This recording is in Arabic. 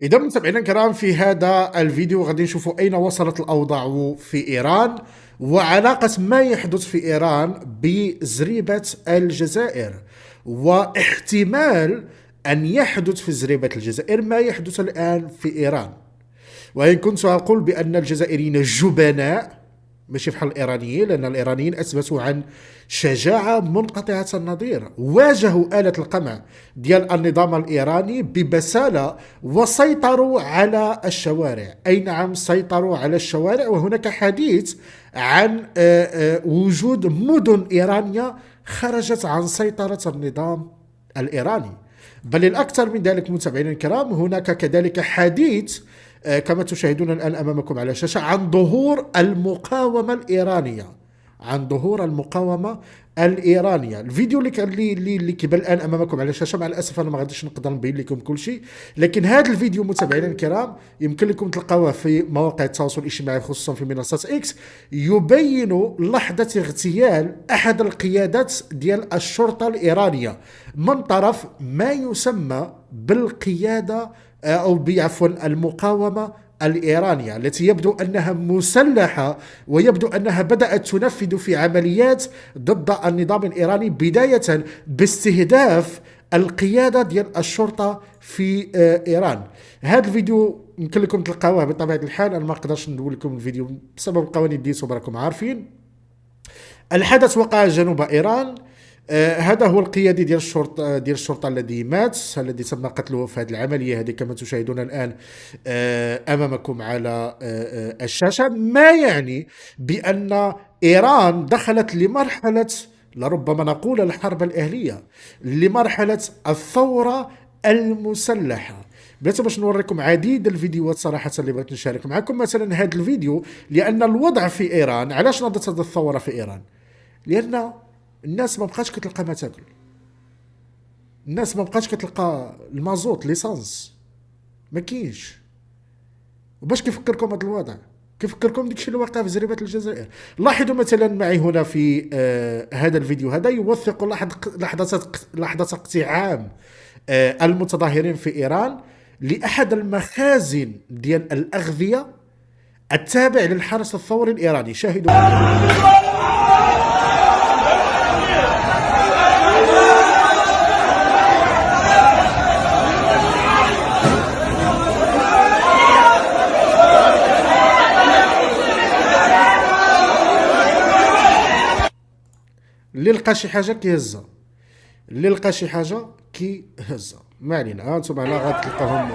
إذا متابعينا الكرام في هذا الفيديو غادي نشوفوا أين وصلت الأوضاع في إيران وعلاقة ما يحدث في إيران بزريبة الجزائر واحتمال أن يحدث في زريبة الجزائر ما يحدث الآن في إيران. وإن كنت أقول بأن الجزائريين جبناء ماشي بحال الإيرانيين، لأن الإيرانيين أثبتوا عن شجاعة منقطعة النظير، واجهوا آلة القمع ديال النظام الإيراني ببسالة وسيطروا على الشوارع. أي نعم، سيطروا على الشوارع، وهناك حديث عن وجود مدن إيرانية خرجت عن سيطرة النظام الإيراني. بل الأكثر من ذلك متابعينا الكرام، هناك كذلك حديث كما تشاهدون الآن أمامكم على الشاشة عن ظهور المقاومة الإيرانية، عن ظهور المقاومة الإيرانية. الفيديو اللي كيبان الآن أمامكم على الشاشة، مع الأسف أنا ما غاديش نقدر نبين لكم كل شيء، لكن هذا الفيديو متابعينا الكرام يمكن لكم تلقاوه في مواقع التواصل الاجتماعي خصوصا في منصة إكس، يبين لحظة اغتيال أحد القيادات ديال الشرطة الإيرانية من طرف ما يسمى بالقيادة أو عفوا المقاومة الإيرانية، التي يبدو أنها مسلحة ويبدو أنها بدأت تنفذ في عمليات ضد النظام الإيراني، بداية باستهداف القيادة ديال الشرطة في إيران. هذا الفيديو يمكن لكم تلقاوه بطبيعة الحال، أنا ما أقدرش ندور لكم الفيديو بسبب القوانين ديالو راكم عارفين. الحدث وقع جنوب إيران. هذا هو القيادي ديال الشرطه الذي مات، الذي تم قتله في هذه العمليه هذه كما تشاهدون الان امامكم على الشاشه. ما يعني بان ايران دخلت لمرحله، لربما نقول الحرب الاهليه، لمرحله الثوره المسلحه. بغيت باش نوريكم عديد الفيديوهات صراحه اللي بغيت نشارك معكم، مثلا هذا الفيديو، لان الوضع في ايران، علاش نضت هذه الثوره في ايران؟ لان الناس ما بقاش كتلقى ما تاكل، الناس ما بقاش كتلقى المازوت ليسانس، ما كاينش. وباش كيفكركم هذا الوضع؟ كيفكركم داكشي اللي واقع في زريبه الجزائر. لاحظوا مثلا معي هنا في هذا الفيديو، هذا يوثق لحظه اقتحام المتظاهرين في ايران لاحد المخازن ديال الاغذيه التابع للحرس الثوري الايراني. شاهدوا. اللي لقى شي حاجه كيهزها، اللي لقى شي حاجه كيهزها، ما علينا. ها انتم هنا غتلقاهم